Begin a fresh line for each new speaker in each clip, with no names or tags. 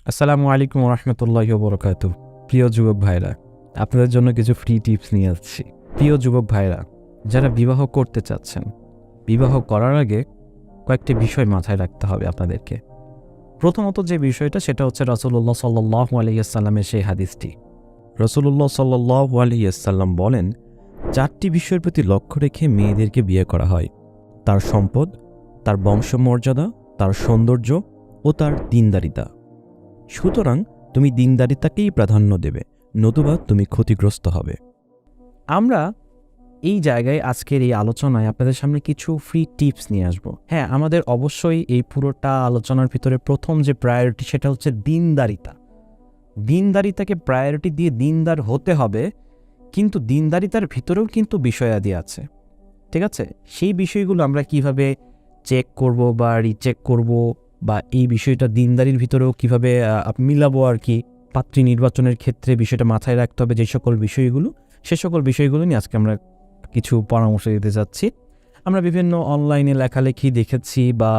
আসসালামু আলাইকুম রহমতুল্লাহি ওয়া বারাকাতুহু। প্রিয় যুবক ভাইরা, আপনাদের জন্য কিছু ফ্রি টিপস নিয়ে আসছি। প্রিয় যুবক ভাইরা, যারা বিবাহ করতে চাচ্ছেন, বিবাহ করার আগে কয়েকটি বিষয় মাথায় রাখতে হবে আপনাদেরকে। প্রথমত যে বিষয়টা সেটা হচ্ছে রাসূলুল্লাহ সাল্লাল্লাহু আলাইহি ওয়াসাল্লামের সেই হাদিসটি। রাসূলুল্লাহ সাল্লাল্লাহু আলাইহি ওয়াসাল্লাম বলেন, 4টি বিষয়ের প্রতি লক্ষ্য রেখে মেয়েদেরকে বিয়ে করা হয়: তার সম্পদ, তার বংশমর্যাদা, তার সৌন্দর্য ও তার দীনদারিতা। সুতরাং তুমি দীনদারিতাকেই প্রাধান্য দেবে, নতুবা তুমি ক্ষতিগ্রস্ত হবে। আমরা এই জায়গায় আজকের এই আলোচনায় আপনাদের সামনে কিছু ফ্রি টিপস নিয়ে আসব। হ্যাঁ, আমাদের অবশ্যই এই পুরোটা আলোচনার ভিতরে প্রথম যে প্রায়োরিটি সেটা হচ্ছে দীনদারিতা। দীনদারিতাকে প্রায়োরিটি দিয়ে দীনদার হতে হবে, কিন্তু দীনদারিতার ভিতরেও কিন্তু বিষয়াদি আছে, ঠিক আছে? সেই বিষয়গুলো আমরা কিভাবে চেক করব বা রিচেক করব, বা এই বিষয়টা দিনদারির ভিতরেও কীভাবে মিলাবো আর কি, পাত্রী নির্বাচনের ক্ষেত্রে বিষয়টা মাথায় রাখতে হবে যে সকল বিষয়গুলো, সে সকল বিষয়গুলো নিয়ে আজকে আমরা কিছু পরামর্শ দিতে যাচ্ছি। আমরা বিভিন্ন অনলাইনে লেখালেখি দেখেছি বা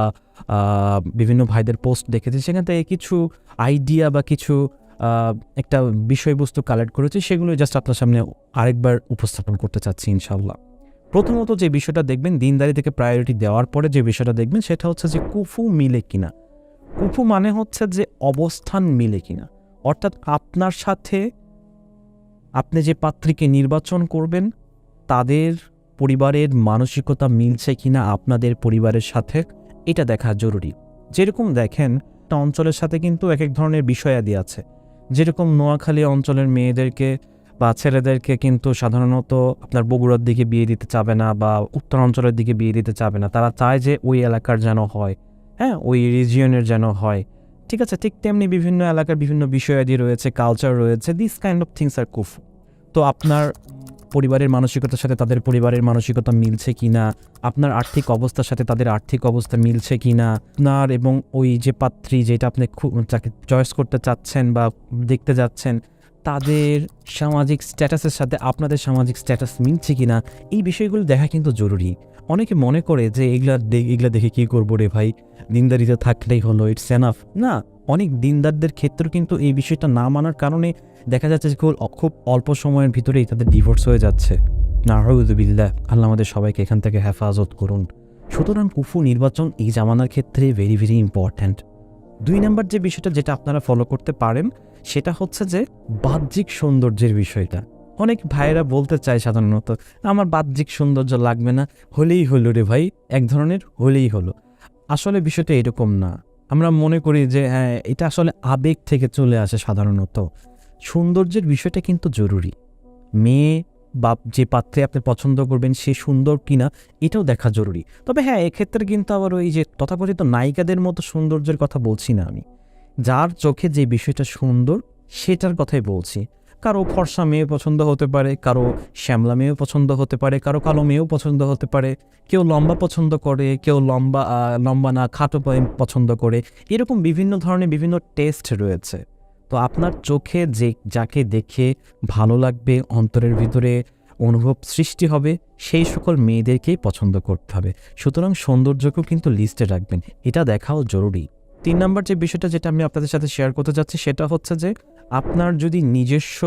বিভিন্ন ভাইদের পোস্ট দেখেছি, সেখান থেকে কিছু আইডিয়া বা কিছু একটা বিষয়বস্তু কালেক্ট করেছি, সেগুলো জাস্ট আপনার সামনে আরেকবার উপস্থাপন করতে চাচ্ছি ইনশাআল্লাহ। প্রথমত যে বিষয়টা দেখবেন, দিনদারি থেকে প্রায়োরিটি দেওয়ার পরে যে বিষয়টা দেখবেন সেটা হচ্ছে যে কুফু মিলে কিনা। কুফু মানে হচ্ছে যে অবস্থান মিলে কিনা, অর্থাৎ আপনার সাথে আপনি যে পাত্রীকে নির্বাচন করবেন তাদের পরিবারের মানসিকতা মিলছে কিনা আপনাদের পরিবারের সাথে, এটা দেখা জরুরি। যেরকম দেখেন, একটা অঞ্চলের সাথে কিন্তু এক এক ধরনের বিষয়াদি আছে। যেরকম নোয়াখালী অঞ্চলের মেয়েদেরকে বা ছেলেদেরকে কিন্তু সাধারণত আপনার বগুড়ার দিকে বিয়ে দিতে চাবে না, বা উত্তর অঞ্চলের দিকে বিয়ে দিতে চাবে না। তারা চায় যে ওই এলাকার যেন হয়, হ্যাঁ, ওই রিজিয়নের যেন হয়, ঠিক আছে? ঠিক তেমনি বিভিন্ন এলাকার বিভিন্ন বিষয়াদি রয়েছে, কালচার রয়েছে, this kind of things are কুফু। তো আপনার পরিবারের মানসিকতার সাথে তাদের পরিবারের মানসিকতা মিলছে কিনা, আপনার আর্থিক অবস্থার সাথে তাদের আর্থিক অবস্থা মিলছে কিনা, আপনার এবং ওই যে পাত্রী যেটা আপনি যাকে চয়েস করতে চাচ্ছেন বা দেখতে যাচ্ছেন তাদের সামাজিক স্ট্যাটাসের সাথে আপনাদের সামাজিক স্ট্যাটাস মিলছে কিনা, এই বিষয়গুলো দেখা কিন্তু জরুরি। অনেকে মনে করে যে এগুলা দেখে কী করবো রে ভাই, দিনদারিতে থাকলেই হলো, ইটস এনাফ। না, অনেক দিনদারদের ক্ষেত্রে কিন্তু এই বিষয়টা না মানার কারণে দেখা যাচ্ছে যে খুব অল্প সময়ের ভিতরেই তাদের ডিভোর্স হয়ে যাচ্ছে। নাউযুবিল্লাহ, আল্লাহ আমাদের সবাইকে এখান থেকে হেফাজত করুন। সুতরাং কুফু নির্বাচন এই জামানার ক্ষেত্রে ভেরি ভেরি ইম্পর্ট্যান্ট। 2 নম্বর যে বিষয়টা যেটা আপনারা ফলো করতে পারেন সেটা হচ্ছে যে বাহ্যিক সৌন্দর্যের বিষয়টা। অনেক ভাইয়েরা বলতে চায় সাধারণত, আমার বাহ্যিক সৌন্দর্য লাগবে না, হলেই হলো রে ভাই, এক ধরনের হলেই হলো। আসলে বিষয়টা এরকম না। আমরা মনে করি যে হ্যাঁ, এটা আসলে আবেগ থেকে চলে আসে সাধারণত। সৌন্দর্যের বিষয়টা কিন্তু জরুরি। মেয়ে বা যে পাত্রে আপনি পছন্দ করবেন সে সুন্দর কিনা এটাও দেখা জরুরি। তবে হ্যাঁ, এক্ষেত্রে কিন্তু আবার ওই যে তথাকথিত নায়িকাদের মতো সৌন্দর্যের কথা বলছি না আমি। যার চোখে যে বিষয়টা সুন্দর সেটার কথাই বলছি। কারো ফর্সা মেয়ে পছন্দ হতে পারে, কারো শ্যামলা মেয়েও পছন্দ হতে পারে, কারো কালো মেয়েও পছন্দ হতে পারে, কেউ লম্বা পছন্দ করে, কেউ লম্বা না খাটো পছন্দ করে। এরকম বিভিন্ন ধরনের বিভিন্ন টেস্ট রয়েছে। তো আপনার চোখে যাকে দেখে ভালো লাগবে, অন্তরের ভিতরে অনুভব সৃষ্টি হবে, সেই সকল মেয়েদেরকেই পছন্দ করতে হবে। সুতরাং সৌন্দর্যকেও কিন্তু লিস্টে রাখবেন, এটা দেখাও জরুরি। 3 নম্বর যে বিষয়টা যেটা আমি আপনাদের সাথে শেয়ার করতে যাচ্ছি সেটা হচ্ছে যে আপনার যদি নিজস্ব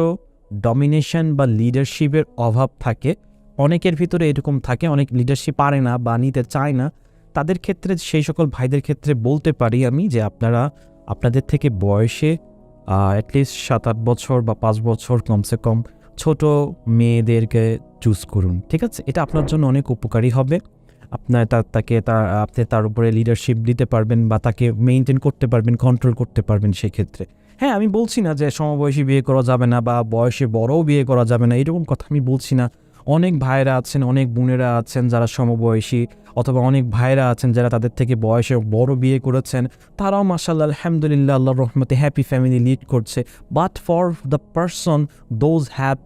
ডমিনেশন বা লিডারশিপের অভাব থাকে, অনেকের ভিতরে এরকম থাকে, অনেক লিডারশিপ পারে না বা নিতে চায় না, তাদের ক্ষেত্রে সেই সকল ভাইদের ক্ষেত্রে বলতে পারি আমি যে আপনারা আপনাদের থেকে বয়সে অ্যাটলিস্ট 7-8 বছর বা 5 বছর কমসে কম ছোট মেয়েদেরকে চুজ করুন, ঠিক আছে? এটা আপনার জন্য অনেক উপকারী হবে। আপনার আপনি তার উপরে লিডারশিপ দিতে পারবেন বা তাকে মেইনটেইন করতে পারবেন, কন্ট্রোল করতে পারবেন সেক্ষেত্রে। হ্যাঁ, আমি বলছি না যে সমবয়সী বিয়ে করা যাবে না বা বয়সে বড়ও বিয়ে করা যাবে না, এরকম কথা আমি বলছি না। অনেক ভাইয়েরা আছেন, অনেক বোনেরা আছেন যারা সমবয়সী, অথবা অনেক ভাইয়েরা আছেন যারা তাদের থেকে বয়সে বড় বিয়ে করেছেন, তারাও মাশাআল্লাহ আলহামদুলিল্লাহ আল্লাহর রহমতে হ্যাপি ফ্যামিলি লিড করছে। But for the person those have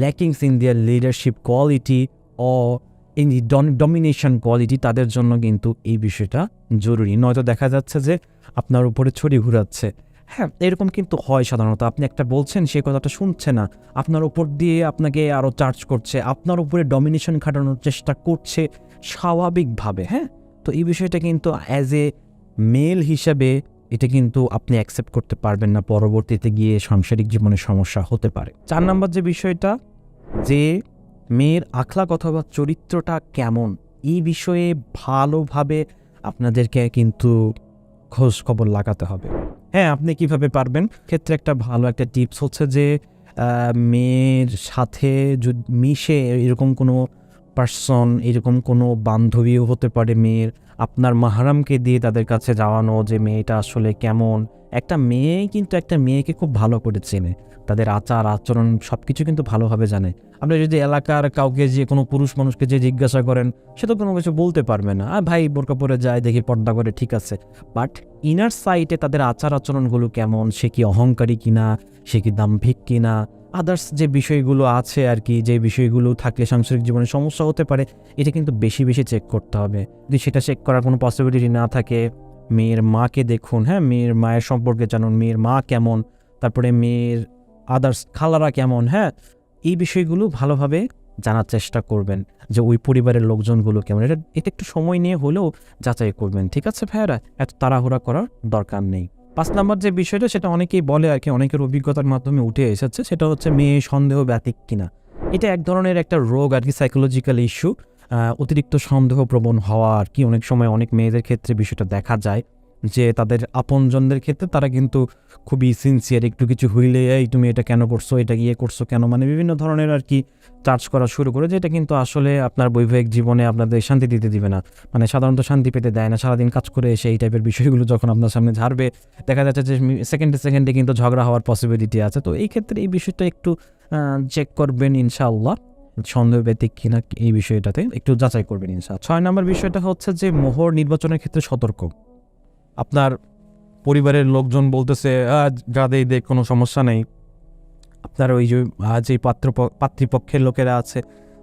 lackings in their leadership quality ও ইন দি ডমিনেশন কোয়ালিটি, তাদের জন্য কিন্তু এই বিষয়টা জরুরি। নয়তো দেখা যাচ্ছে যে আপনার উপরে ছড়ি ঘুরাচ্ছে। হ্যাঁ, এরকম কিন্তু হয় সাধারণত। আপনি একটা বলছেন, সেই কথাটা শুনছে না, আপনার উপর দিয়ে আপনাকে আরও চার্জ করছে, আপনার উপরে ডমিনেশন খাটানোর চেষ্টা করছে স্বাভাবিকভাবে। হ্যাঁ, তো এই বিষয়টা কিন্তু অ্যাজ এ মেল হিসাবে এটা কিন্তু আপনি অ্যাকসেপ্ট করতে পারবেন না, পরবর্তীতে গিয়ে সাংসারিক জীবনে সমস্যা হতে পারে। 4 নাম্বার যে বিষয়টা, যে মেয়ের আখলাক অথবা চরিত্রটা কেমন, এই বিষয়ে ভালোভাবে আপনাদেরকে কিন্তু খোঁজ খবর লাগাতে হবে। হ্যাঁ, আপনি কিভাবে পারবেন? ক্ষেত্রে একটা ভালো একটা টিপস হচ্ছে যে মেয়ের সাথে যদি মিশে এরকম কোনো পার্সন, এরকম কোনো বান্ধবীও হতে পারে মেয়ের, আপনার মাহরামকে দিয়ে তাদের কাছে যাওয়ানো যে মেয়েটা আসলে কেমন। একটা মেয়ে কিন্তু একটা মেয়েকে খুব ভালো করে চেনে, তাদের আচার আচরণ সব কিছু কিন্তু ভালোভাবে জানে। আপনি যদি এলাকার কাউকে যে কোনো পুরুষ মানুষকে যে জিজ্ঞাসা করেন, সে তো কোনো কিছু বলতে পারবে না, ভাই বোরকা পরে যায়, দেখি পর্দা করে, ঠিক আছে। বাট ইনার সাইটে তাদের আচার আচরণগুলো কেমন, সে কি অহংকারী কিনা, সে কি দাম্ভিক কিনা, আদার্স যে বিষয়গুলো আছে আর কি, যে বিষয়গুলো থাকলে সাংসারিক জীবনে সমস্যা হতে পারে, এটা কিন্তু বেশি বেশি চেক করতে হবে। যদি সেটা চেক করার কোনো পসিবিলিটি না থাকে, মেয়ের মাকে দেখুন, হ্যাঁ, মেয়ের মায়ের সম্পর্কে জানুন, মেয়ের মা কেমন, তারপরে মেয়ের আদার্স খালারা কেমন, হ্যাঁ, এই বিষয়গুলো ভালোভাবে জানার চেষ্টা করবেন যে ওই পরিবারের লোকজনগুলো কেমন। এটা একটু সময় নিয়ে হলেও যাচাই করবেন, ঠিক আছে ভাইয়ারা? এত তাড়াহুড়া করার দরকার নেই। 5 নাম্বার যে বিষয়টা, সেটা অনেকেই বলে আর কি, অনেকের অভিজ্ঞতার মাধ্যমে উঠে এসেছে, সেটা হচ্ছে মেয়ে সন্দেহ ব্যতিক কিনা। এটা এক ধরনের একটা রোগ আর কি, সাইকোলজিক্যাল ইস্যু, অতিরিক্ত সন্দেহপ্রবণ হওয়া আর কি। অনেক সময় অনেক মেয়েদের ক্ষেত্রে বিষয়টা দেখা যায় যে তাদের আপনজনদের ক্ষেত্রে তারা কিন্তু খুবই সিনসিয়ার, একটু কিছু হইলে এই তুমি এটা কেন করছো, এটা করছো কেন, মানে বিভিন্ন ধরনের আর কি চার্জ করা শুরু করে, যেটা কিন্তু আসলে আপনার বৈবাহিক জীবনে আপনাদের শান্তি দিতে দিবে না, মানে সাধারণত শান্তি পেতে দেয় না। সারাদিন কাজ করে এসে এই টাইপের বিষয়গুলো যখন আপনার সামনে ঝাড়বে, দেখা যাচ্ছে যে সেকেন্ডে কিন্তু ঝগড়া হওয়ার পসিবিলিটি আছে। তো এই ক্ষেত্রে এই বিষয়টা একটু চেক করবেন ইনশাআল্লাহ, সন্দেহ ব্যতিক কিনা এই বিষয়টাতে একটু যাচাই করবেন ইনশাআল্লাহ। 6 নম্বর বিষয়টা হচ্ছে যে মোহর নির্বাচনের ক্ষেত্রে সতর্ক। আপনার পরিবারের লোকজন বলতেছে যাদের দেখ কোনো সমস্যা নেই, আপনার ওই যে যে পাত্রীপক্ষের লোকেরা আছে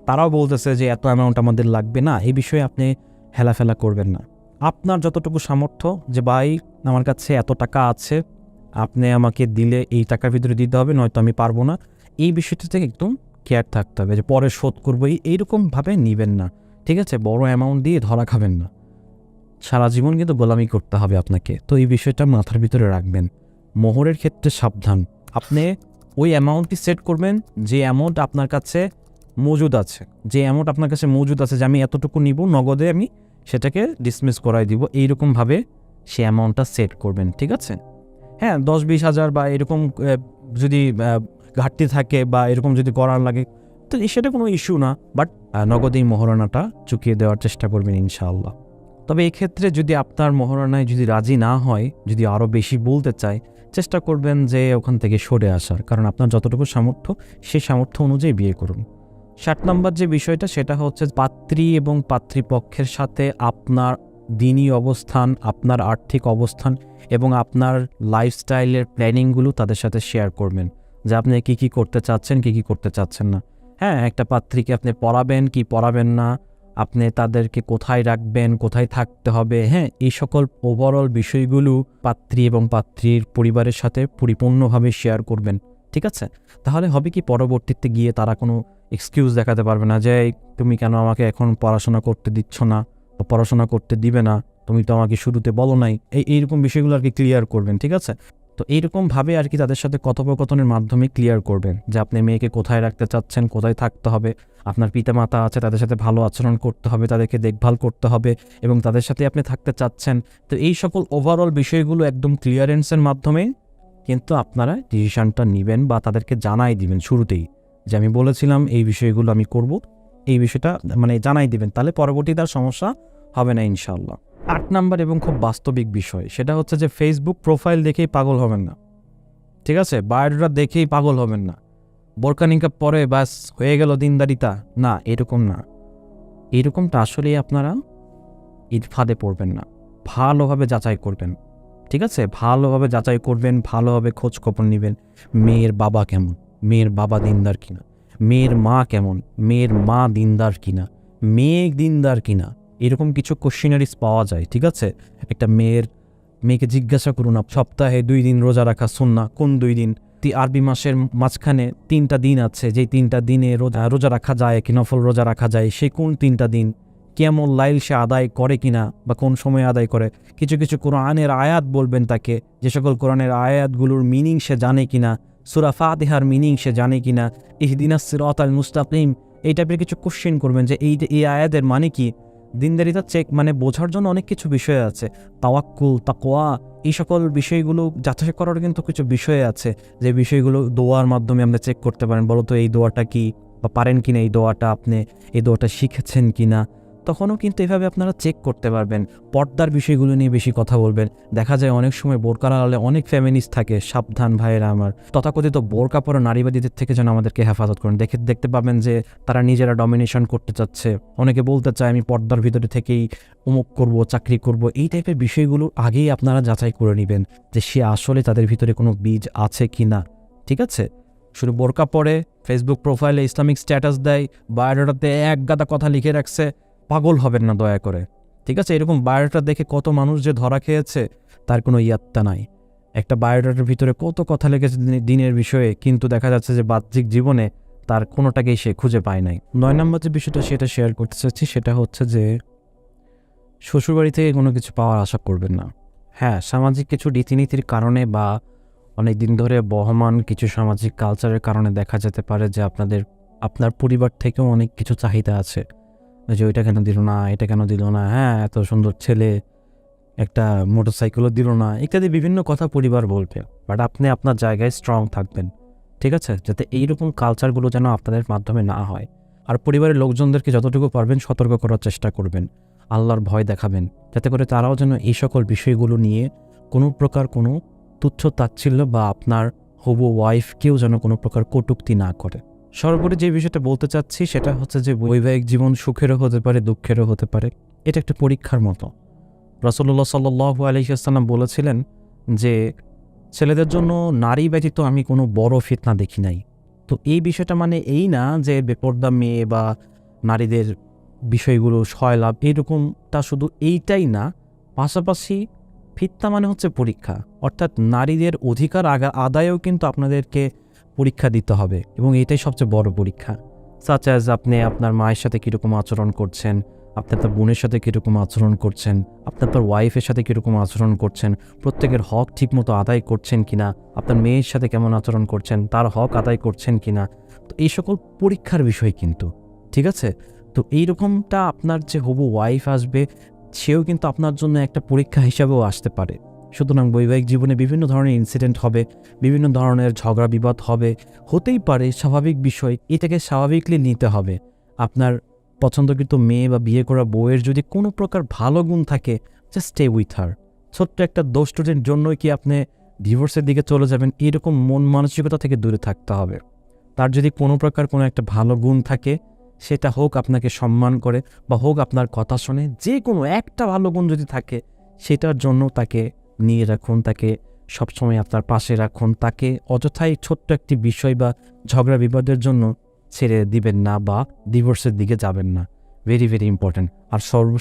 তারাও বলতেছে যে এত অ্যামাউন্ট আমাদের লাগবে না, এই বিষয়ে আপনি হেলাফেলা করবেন না। আপনার যতটুকু সামর্থ্য, যে ভাই আমার কাছে এত টাকা আছে, আপনি আমাকে দিলে এই টাকার ভিতরে দিতে হবে, নয়তো আমি পারবো না, এই বিষয়টা থেকে একদম কেয়ার থাকতে হবে যে পরে শোধ করবো, এইরকমভাবে নেবেন না, ঠিক আছে? বড় অ্যামাউন্ট দিয়ে ধরা খাবেন না, সারা জীবন কিন্তু গোলামি করতে হবে আপনাকে। তো এই বিষয়টা মাথার ভিতরে রাখবেন। মোহরের ক্ষেত্রে সাবধান, আপনি ওই অ্যামাউন্টটি সেট করবেন যে অ্যামাউন্ট আপনার কাছে মজুদ আছে, যে অ্যামাউন্ট আপনার কাছে মজুদ আছে, যে আমি এতটুকু নিব, নগদে আমি সেটাকে ডিসমিস করাই দিব, এইরকমভাবে সে অ্যামাউন্টটা সেট করবেন, ঠিক আছে? হ্যাঁ, 10-20 হাজার বা এরকম যদি ঘাটতি থাকে বা এরকম যদি করার লাগে, তো সেটা কোনো ইস্যু না, বাট নগদেই মোহরানাটা চুকিয়ে দেওয়ার চেষ্টা করবেন ইনশাআল্লাহ। তবে এক্ষেত্রে যদি আপনার মোহরানায় যদি রাজি না হয়, যদি আরও বেশি বলতে চায়, চেষ্টা করবেন যে ওখান থেকে সরে আসার, কারণ আপনার যতটুকু সামর্থ্য সেই সামর্থ্য অনুযায়ী বিয়ে করুন। 7 নম্বর যে বিষয়টা, সেটা হচ্ছে পাত্রী এবং পাত্রীপক্ষের সাথে আপনার দিনী অবস্থান, আপনার আর্থিক অবস্থান এবং আপনার লাইফস্টাইলের প্ল্যানিংগুলো তাদের সাথে শেয়ার করবেন, যে আপনি কী করতে চাচ্ছেন, কী করতে চাচ্ছেন না। হ্যাঁ, একটা পাত্রীকে আপনি পড়াবেন কি পড়াবেন না, আপনি তাদেরকে কোথায় রাখবেন, কোথায় থাকতে হবে, হ্যাঁ, এই সকল ওভারঅল বিষয়গুলো পাত্রী এবং পাত্রীর পরিবারের সাথে পরিপূর্ণভাবে শেয়ার করবেন, ঠিক আছে? তাহলে হবে কি, পরবর্তীতে গিয়ে তারা কোনো এক্সকিউজ দেখাতে পারবে না যে তুমি কেন আমাকে এখন পড়াশোনা করতে দিচ্ছ না বা পড়াশোনা করতে দিবে না, তুমি তো আমাকে শুরুতে বলো নাই, এইরকম বিষয়গুলো আর কি ক্লিয়ার করবেন, ঠিক আছে? তো এইরকমভাবে আর কি তাদের সাথে কথোপকথনের মাধ্যমে ক্লিয়ার করবেন যে আপনি মেয়েকে কোথায় রাখতে চাচ্ছেন, কোথায় থাকতে হবে, আপনার পিতামাতা আছে তাদের সাথে ভালো আচরণ করতে হবে, তাদেরকে দেখভাল করতে হবে এবং তাদের সাথে আপনি থাকতে চাচ্ছেন। তো এই সকল ওভারঅল বিষয়গুলো একদম ক্লিয়ারেন্সের মাধ্যমে কিন্তু আপনারা ডিসিশনটা নেবেন বা তাদেরকে জানাই দিবেন শুরুতেই, যে আমি বলেছিলাম এই বিষয়গুলো আমি করব, এই বিষয়টা মানে জানাই দিবেন, তাহলে পরবর্তীতে আর সমস্যা হবে না ইনশাআল্লাহ। 8 নাম্বার এবং খুব বাস্তবিক বিষয়, সেটা হচ্ছে যে ফেসবুক প্রোফাইল দেখেই পাগল হবেন না, ঠিক আছে? বায়োডাটা দেখেই পাগল হবেন না, বোরকা নিকাব পরে ব্যাস হয়ে গেল দিনদারিতা, না, এরকম না। এরকমটা আসলেই আপনারা এর ফাঁদে পড়বেন না, ভালোভাবে যাচাই করবেন, ঠিক আছে? ভালোভাবে যাচাই করবেন, ভালোভাবে খোঁজ খবর নেবেন, মেয়ের বাবা কেমন, মেয়ের বাবা দিনদার কিনা, মেয়ের মা কেমন, মেয়ের মা দিনদার কিনা, মেয়ে দিনদার কিনা, এরকম কিছু কোশ্চেনারিজ পাওয়া যায়, ঠিক আছে? একটা মেয়েকে জিজ্ঞাসা করুন, সপ্তাহে 2 দিন রোজা রাখা সুন্নাহ, কোন 2 দিন? আরবি মাসের মাঝখানে 3টা দিন আছে, যেই 3টা দিনে রোজা রাখা যায় কি নফল রোজা রাখা যায়, সেই কোন 3টা দিন, কিয়ামুল লাইল সে আদায় করে কিনা বা কোন সময় আদায় করে, কিছু কিছু কোরআনের আয়াত বলবেন তাকে, যে সকল কোরআনের আয়াতগুলোর মিনিং সে জানে কিনা, সূরা ফাতিহার মিনিং সে জানে কিনা, ইহদিনাস সিরাতাল মুস্তাকিম, এই টাইপের কিছু কোশ্চেন করবেন যে এই আয়াতের মানে কি। দিনদারিতা চেক মানে বোঝার জন্য অনেক কিছু বিষয় আছে, তাওয়াক্কুল, তাকওয়া, এই সকল বিষয়গুলো যাচাই করার কিন্তু কিছু বিষয় আছে, যে বিষয়গুলো দোয়ার মাধ্যমে আপনি চেক করতে পারেন। বলো তো এই দোয়াটা কি, বা পারেন কিনা এই দোয়াটা, আপনি এই দোয়াটা শিখেছেন কিনা, তখনও কিন্তু এভাবে আপনারা চেক করতে পারবেন। পর্দার বিষয়গুলো নিয়ে বেশি কথা বলবেন। দেখা যায় অনেক সময় বোরকা আড়ালে অনেক ফেমিনিস্ট থাকে, সাবধান ভাইয়েরা আমার, তথাকথিত বোরকা পরা নারীবাদীদের থেকে যেন আমাদেরকে হেফাজত করেন। দেখতে পাবেন যে তারা নিজেরা ডমিনেশন করতে চাচ্ছে, অনেকে বলতে চায় আমি পর্দার ভিতরে থেকেই অমুক করব, চাকরি করব। এই টাইপের বিষয়গুলো আগেই আপনারা যাচাই করে নেবেন যে সে আসলে তাদের ভিতরে কোনো বীজ আছে কি না। ঠিক আছে, শুধু বোরকা পরে ফেসবুক প্রোফাইলে ইসলামিক স্ট্যাটাস দেয়, বায়োডাটাতে এক গাদা কথা লিখে রাখছে, পাগল হবেন না দয়া করে। ঠিক আছে, এরকম বায়োডাটা দেখে কত মানুষ যে ধরা খেয়েছে তার কোনো ইয়াত্তা নাই। একটা বায়োডাটার ভিতরে কত কথা লিখেছে দিনের বিষয়ে, কিন্তু দেখা যাচ্ছে যে বাহ্যিক জীবনে তার কোনোটাকেই সে খুঁজে পায় নাই। 9 নম্বর যে বিষয়টা সেটা শেয়ার করতে চাচ্ছি, সেটা হচ্ছে যে শ্বশুরবাড়ি থেকে কোনো কিছু পাওয়ার আশা করবেন না। হ্যাঁ, সামাজিক কিছু রীতিনীতির কারণে বা অনেক দিন ধরে বহমান কিছু সামাজিক কালচারের কারণে দেখা যেতে পারে যে আপনার পরিবার থেকেও অনেক কিছু চাহিদা আছে, যে ওইটা কেন দিল না, এটা কেন দিল না, হ্যাঁ এত সুন্দর ছেলে একটা মোটরসাইকেলও দিল না, ইত্যাদি বিভিন্ন কথা পরিবার বলবে। বাট আপনি আপনার জায়গায় স্ট্রং থাকবেন, ঠিক আছে, যাতে এইরকম কালচারগুলো যেন আপনাদের মাধ্যমে না হয়। আর পরিবারের লোকজনদেরকে যতটুকু পারবেন সতর্ক করার চেষ্টা করবেন, আল্লাহর ভয় দেখাবেন, যাতে করে তারাও যেন এই সকল বিষয়গুলো নিয়ে কোনো প্রকার কোনো তুচ্ছ তাচ্ছিল্য বা আপনার হবু ওয়াইফকেও যেন কোনো প্রকার কটূক্তি না করে। সর্বোপরি যে বিষয়টা বলতে চাচ্ছি সেটা হচ্ছে যে বৈবাহিক জীবন সুখেরও হতে পারে, দুঃখেরও হতে পারে। এটা একটা পরীক্ষার মতো। রাসূলুল্লাহ সাল্লাল্লাহু আলাইহি ওয়াসাল্লাম বলেছিলেন যে ছেলেদের জন্য নারী ব্যতীত আমি কোনো বড় ফিতনা দেখি নাই। তো এই বিষয়টা মানে এই না যে বেপর্দা মেয়ে বা নারীদের বিষয়গুলো সয়লাভ, এরকমটা শুধু এইটাই না, পাশাপাশি ফিতনা মানে হচ্ছে পরীক্ষা, অর্থাৎ নারীদের অধিকার আদায়েও কিন্তু আপনাদেরকে পরীক্ষা দিতে হবে, এবং এটাই সবচেয়ে বড় পরীক্ষা। সাচ অ্যাজ আপনি আপনার মায়ের সাথে কীরকম আচরণ করছেন, আপনি আপনার বোনের সাথে কীরকম আচরণ করছেন, আপনি আপনার ওয়াইফের সাথে কীরকম আচরণ করছেন, প্রত্যেকের হক ঠিকমতো আদায় করছেন কিনা, আপনার মেয়ের সাথে কেমন আচরণ করছেন, তার হক আদায় করছেন কিনা। তো এই সকল পরীক্ষার বিষয় কিন্তু, ঠিক আছে। তো এইরকমটা আপনার যে হবু ওয়াইফ আসবে, সেও কিন্তু আপনার জন্য একটা পরীক্ষা হিসাবেও আসতে পারে। সুতরাং বৈবাহিক জীবনে বিভিন্ন ধরনের ইনসিডেন্ট হবে, বিভিন্ন ধরনের ঝগড়া বিবাদ হবে, হতেই পারে, স্বাভাবিক বিষয়, এটাকে স্বাভাবিকলি নিতে হবে। আপনার পছন্দকৃত মেয়ে বা বিয়ে করা বউয়ের যদি কোনো প্রকার ভালো গুণ থাকে, জাস্ট স্টে উইথ হার। ছোট্ট একটা দোষের জন্যই কি আপনি ডিভোর্সের দিকে চলে যাবেন, এরকম মন মানসিকতা থেকে দূরে থাকতে হবে। তার যদি কোনো প্রকার কোনো একটা ভালো গুণ থাকে, সেটা হোক আপনাকে সম্মান করে বা হোক আপনার কথা শোনে, যে কোনো একটা ভালো গুণ যদি থাকে, সেটার জন্য তাকে নিয়ে রাখুন, তাকে সবসময় আপনার পাশে রাখুন, তাকে অযথাই ছোট্ট একটি বিষয় বা ঝগড়া বিবাদের জন্য ছেড়ে দিবেন না বা ডিভোর্সের দিকে যাবেন না। Very very important. আর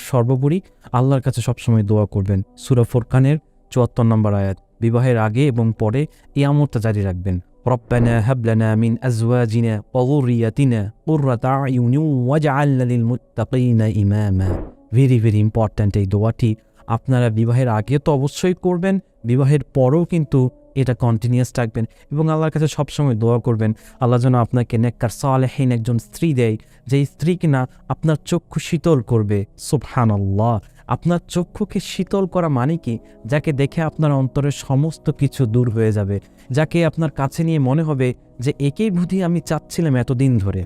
সর্বোপরি আল্লাহর কাছে সবসময় দোয়া করবেন। সূরা ফুরকানের ৭৪ নম্বর আয়াত, বিবাহের আগে এবং পরে এই আমলটা জারি রাখবেন। রব্বানা হাব লানা মিন আজওয়াজিনা ওয়া যুররিয়াতিনা কুররাতা আয়ুন ওয়াজআলনা লিল মুত্তাকিনা ইমামা। ভেরি ভেরি ইম্পর্ট্যান্ট এই দোয়াটি আপনারা বিবাহের আগে তো অবশ্যই করবেন, বিবাহের পরেও কিন্তু এটা কন্টিনিউয়াস রাখবেন, এবং আল্লাহর কাছে সবসময় দোয়া করবেন আল্লাহ যেন আপনাকে নেককার সালেহীন একজন স্ত্রী দেয়, যেই স্ত্রী কিনা আপনার চক্ষু শীতল করবে। সুবহানাল্লাহ, আপনার চক্ষুকে শীতল করা মানে কি? যাকে দেখে আপনার অন্তরের সমস্ত কিছু দূর হয়ে যাবে, যাকে আপনার কাছে নিয়ে মনে হবে যে একেই বুঝি আমি চাচ্ছিলাম এতদিন ধরে।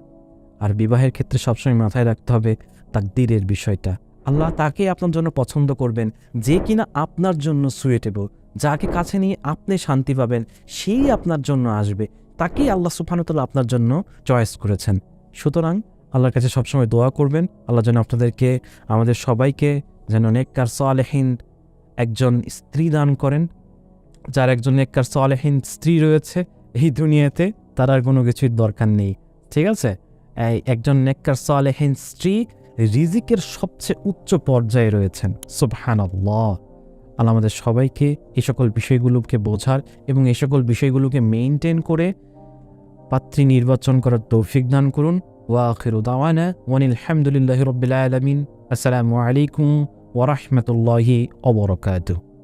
আর বিবাহের ক্ষেত্রে সবসময় মাথায় রাখতে হবে তাকদীরের বিষয়টা। আল্লাহ তাকে আপনার জন্য পছন্দ করবেন, যে কিনা আপনার জন্য সুইটেবল, যাকে কাছে নিয়ে আপনি শান্তি পাবেন, সেই আপনার জন্য আসবে, তাকেই আল্লাহ সুবহানাহু ওয়া তাআলা আপনার জন্য চয়েস করেছেন। সুতরাং আল্লাহর কাছে সবসময় দোয়া করবেন, আল্লাহ যেন আপনাদেরকে, আমাদের সবাইকে যেন নেককার সালেহীন একজন স্ত্রী দান করেন। যার একজন নেককার সালেহীন স্ত্রী রয়েছে এই দুনিয়াতে, তার আর কোনো কিছুর দরকার নেই, ঠিক আছে। এই একজন নেককার সালেহীন স্ত্রী রিজিকের সবচেয়ে উচ্চ পর্যায়ে রয়েছেন। সুবহানাল্লাহ। আল্লাহ আমাদের সবাইকে এই সকল বিষয়গুলোকে বোঝার এবং এই সকল বিষয়গুলোকে মেইনটেইন করে পাত্রী নির্বাচন করার তৌফিক দান করুন। ওয়া আখিরু দাওয়ানা ওয়ানিল হামদুলিল্লাহি রাব্বিল আলামিন। আসসালামু আলাইকুম ওয়া রাহমাতুল্লাহি ওয়া বারাকাতুহু।